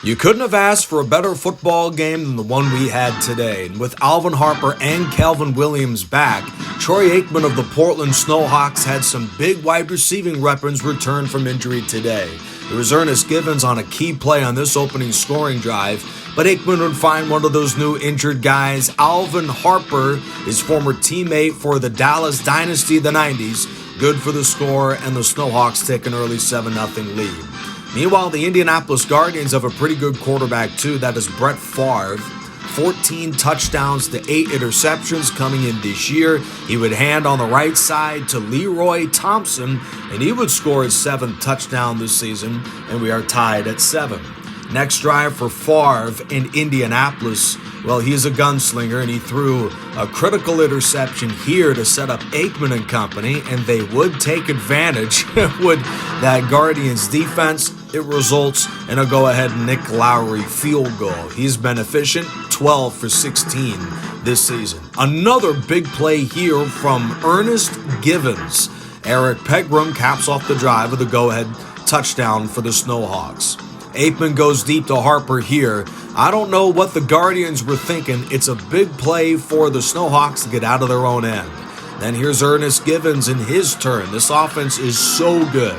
You couldn't have asked for a better football game than the one we had today. And with Alvin Harper and Calvin Williams back, Troy Aikman of the Portland Snowhawks had some big wide receiving weapons return from injury today. It was Ernest Givens on a key play on this opening scoring drive, but Aikman would find one of those new injured guys, Alvin Harper, his former teammate for the Dallas Dynasty of the 90s, good for the score, and the Snowhawks take an early 7-0 lead. Meanwhile, the Indianapolis Guardians have a pretty good quarterback too. That is Brett Favre. 14 touchdowns to 8 interceptions coming in this year. He would hand on the right side to Leroy Thompson, and he would score his 7th touchdown this season, and we are tied at 7. Next drive for Favre in Indianapolis. Well, he's a gunslinger, and he threw a critical interception here to set up Aikman and company, and they would take advantage with that Guardians defense. It results in a go-ahead Nick Lowry field goal. He's been efficient, 12 for 16 this season. Another big play here from Ernest Givens. Eric Pegram caps off the drive with a go-ahead touchdown for the Snowhawks. Aikman goes deep to Harper here. I don't know what the Guardians were thinking. It's a big play for the Snowhawks to get out of their own end. Then here's Ernest Givens in his turn. This offense is so good.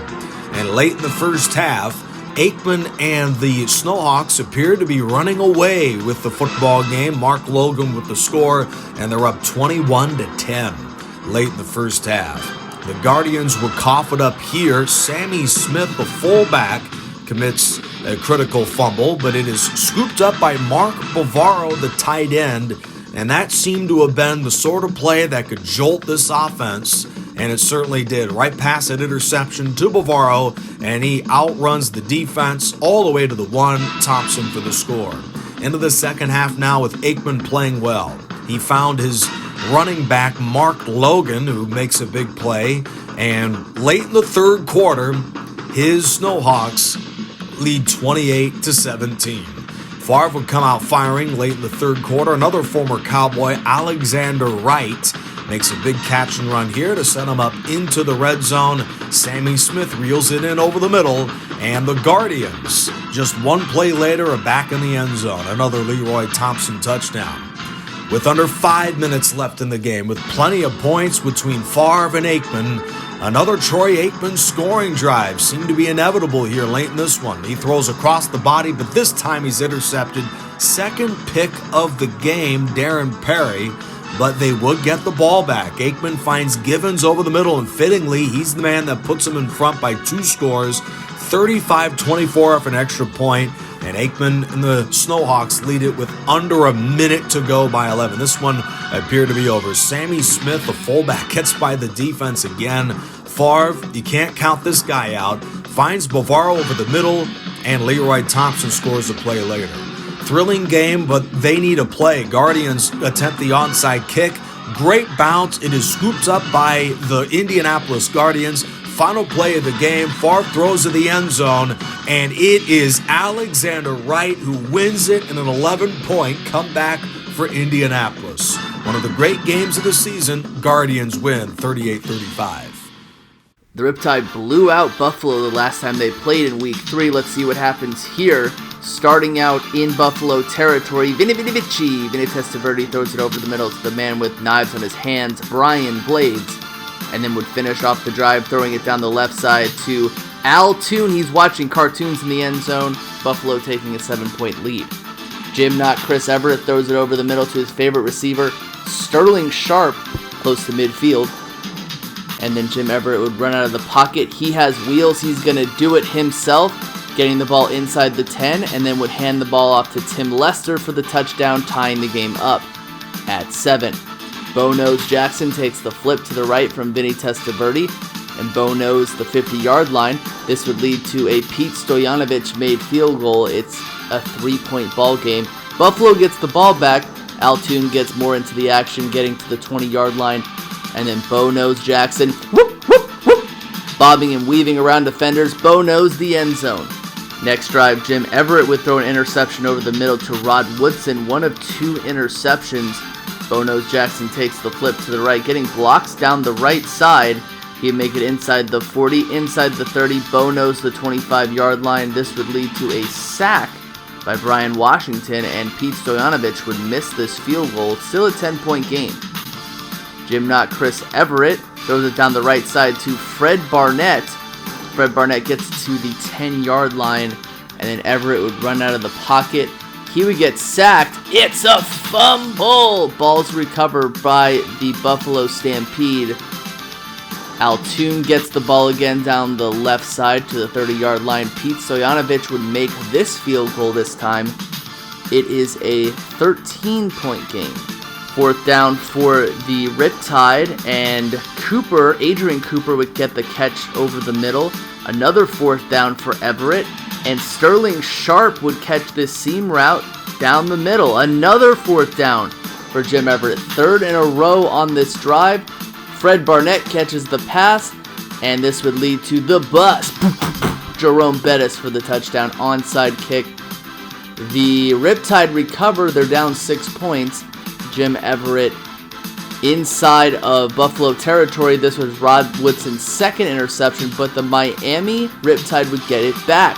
And late in the first half, Aikman and the Snowhawks appear to be running away with the football game. Mark Logan with the score, and they're up 21-10 late in the first half. The Guardians will cough it up here. Sammy Smith, the fullback, commits a critical fumble, but it is scooped up by Mark Bavaro, the tight end, and that seemed to have been the sort of play that could jolt this offense, and it certainly did. Right past that interception to Bavaro, and he outruns the defense all the way to the 1, Thompson for the score. Into the second half now with Aikman playing well. He found his running back, Mark Logan, who makes a big play, and late in the third quarter, his Snowhawks lead 28-17. Favre would come out firing late in the third quarter. Another former Cowboy, Alexander Wright, makes a big catch and run here to set him up into the red zone. Sammy Smith reels it in over the middle, and the Guardians, just one play later, are back in the end zone. Another Leroy Thompson touchdown. With under 5 minutes left in the game, with plenty of points between Favre and Aikman, another Troy Aikman scoring drive seemed to be inevitable here late in this one. He throws across the body, but this time he's intercepted. Second pick of the game, Darren Perry, but they would get the ball back. Aikman finds Givens over the middle, and fittingly, he's the man that puts him in front by 2 scores, 35-24 off an extra point, and Aikman and the Snowhawks lead it with under a minute to go by 11. This one appeared to be over. Sammy Smith, the fullback, gets by the defense again. Favre, you can't count this guy out, finds Bavaro over the middle, and Leroy Thompson scores a play later. Thrilling game, but they need a play. Guardians attempt the onside kick. Great bounce. It is scooped up by the Indianapolis Guardians. Final play of the game, Favre throws to the end zone, and it is Alexander Wright who wins it in an 11-point comeback for Indianapolis. One of the great games of the season, Guardians win 38-35. The Riptide blew out Buffalo the last time they played in Week 3. Let's see what happens here. Starting out in Buffalo territory, Vinny Testaverde throws it over the middle to the man with knives on his hands, Brian Blades, and then would finish off the drive throwing it down the left side to Al Toon. He's watching cartoons in the end zone. Buffalo taking a 7-point lead. Jim, not Chris Everett, throws it over the middle to his favorite receiver, Sterling Sharp, close to midfield. And then Jim Everett would run out of the pocket. He has wheels. He's going to do it himself, getting the ball inside the 10, and then would hand the ball off to Tim Lester for the touchdown, tying the game up at 7. Bo Nose Jackson takes the flip to the right from Vinny Testaverde, and Bo Nose the 50-yard line. This would lead to a Pete Stoyanovich made field goal. It's a 3-point ball game. Buffalo gets the ball back. Al Toon gets more into the action, getting to the 20-yard line, and then Bo Nose Jackson, whoop, whoop, whoop, bobbing and weaving around defenders. Bo Nose the end zone. Next drive, Jim Everett would throw an interception over the middle to Rod Woodson, one of 2 interceptions. Bo Nose Jackson takes the flip to the right, getting blocks down the right side. He'd make it inside the 40, inside the 30, Bo Nose the 25-yard line. This would lead to a sack by Brian Washington, and Pete Stoyanovich would miss this field goal. It's still a 10-point game. Jim Not Chris Everett throws it down the right side to Fred Barnett. Fred Barnett gets to the 10-yard line, and then Everett would run out of the pocket. He would get sacked. It's a fumble! Ball's recovered by the Buffalo Stampede. Altoon gets the ball again down the left side to the 30-yard line. Pete Stoyanovich would make this field goal this time. It is a 13-point game. Fourth down for the Riptide, and Adrian Cooper would get the catch over the middle. Another fourth down for Everett, and Sterling Sharp would catch this seam route down the middle. Another fourth down for Jim Everett. Third in a row on this drive. Fred Barnett catches the pass, and this would lead to the bust. Jerome Bettis for the touchdown onside kick. The Riptide recover. They're down 6 points. Jim Everett inside of Buffalo territory. This was Rod Woodson's second interception, but the Miami Riptide would get it back.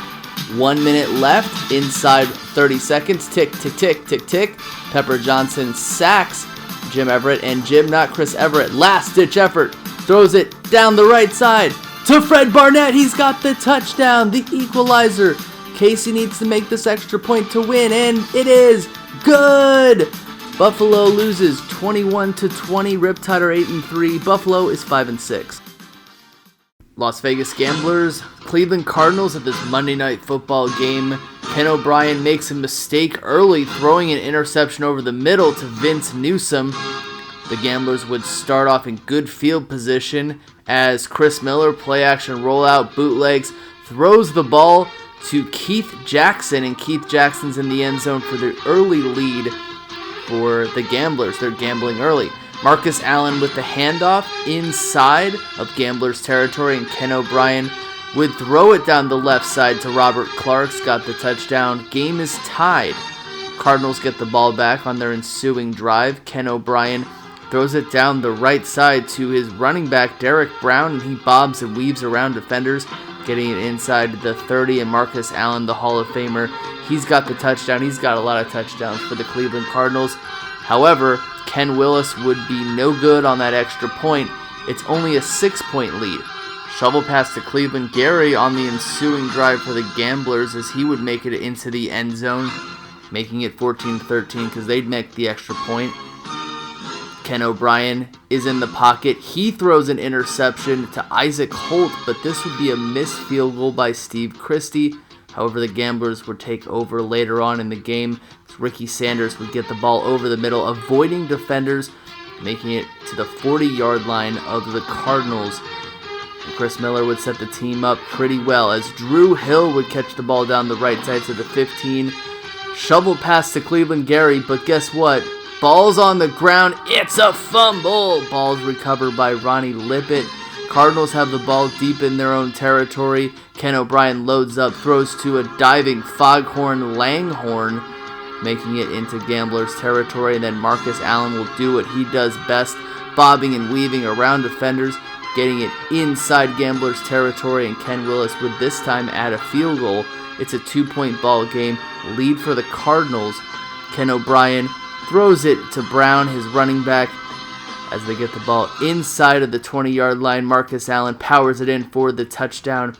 1 minute left, inside 30 seconds. Tick, tick, tick, tick, tick. Pepper Johnson sacks Jim Everett, and Jim Not Chris Everett, last-ditch effort, throws it down the right side to Fred Barnett. He's got the touchdown, the equalizer. Casey needs to make this extra point to win, and it is good. Buffalo loses 21-20. Riptide are 8-3. Buffalo is 5-6. Las Vegas Gamblers, Cleveland Cardinals at this Monday Night Football game. Ken O'Brien makes a mistake early, throwing an interception over the middle to Vince Newsome. The Gamblers would start off in good field position as Chris Miller, play action rollout, bootlegs, throws the ball to Keith Jackson, and Keith Jackson's in the end zone for the early lead for the Gamblers. They're gambling early. Marcus Allen with the handoff inside of Gamblers territory, and Ken O'Brien would throw it down the left side to Robert Clark's got the touchdown. Game is tied. Cardinals get the ball back on their ensuing drive. Ken O'Brien throws it down the right side to his running back, Derek Brown, and he bobs and weaves around defenders, getting it inside the 30, and Marcus Allen, the Hall of Famer, he's got the touchdown. He's got a lot of touchdowns for the Cleveland Cardinals. However, Ken Willis would be no good on that extra point. It's only a 6-point lead. Shovel pass to Cleveland Gary on the ensuing drive for the Gamblers as he would make it into the end zone, making it 14-13 because they'd make the extra point. Ken O'Brien is in the pocket. He throws an interception to Isaac Holt, but this would be a missed field goal by Steve Christie. However, the Gamblers would take over later on in the game. Ricky Sanders would get the ball over the middle, avoiding defenders, making it to the 40-yard line of the Cardinals. And Chris Miller would set the team up pretty well as Drew Hill would catch the ball down the right side to the 15. Shovel pass to Cleveland Gary, but guess what? Ball's on the ground. It's a fumble. Ball's recovered by Ronnie Lippett. Cardinals have the ball deep in their own territory. Ken O'Brien loads up, throws to a diving Foghorn Langhorn, making it into Gamblers territory, and then Marcus Allen will do what he does best, bobbing and weaving around defenders, getting it inside Gamblers territory, and Ken Willis would this time add a field goal. It's a 2-point ball game, lead for the Cardinals. Ken O'Brien throws it to Brown, his running back, as they get the ball inside of the 20-yard line. Marcus Allen powers it in for the touchdown.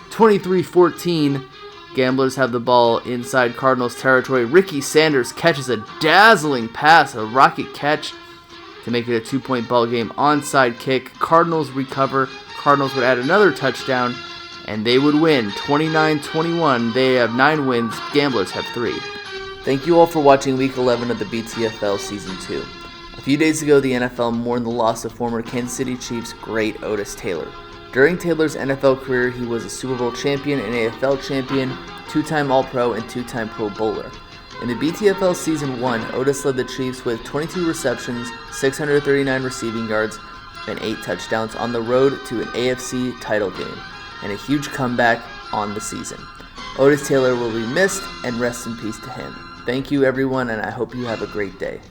23-14. Gamblers have the ball inside Cardinals territory. Ricky Sanders catches a dazzling pass, a rocket catch to make it a 2-point ball game. Onside kick. Cardinals recover. Cardinals would add another touchdown, and they would win 29-21. They have 9 wins. Gamblers have 3. Thank you all for watching Week 11 of the BTFL Season 2. A few days ago, the NFL mourned the loss of former Kansas City Chiefs great Otis Taylor. During Taylor's NFL career, he was a Super Bowl champion, an AFL champion, 2-time All-Pro, and 2-time Pro Bowler. In the BTFL Season 1, Otis led the Chiefs with 22 receptions, 639 receiving yards, and 8 touchdowns on the road to an AFC title game, and a huge comeback on the season. Otis Taylor will be missed, and rest in peace to him. Thank you, everyone, and I hope you have a great day.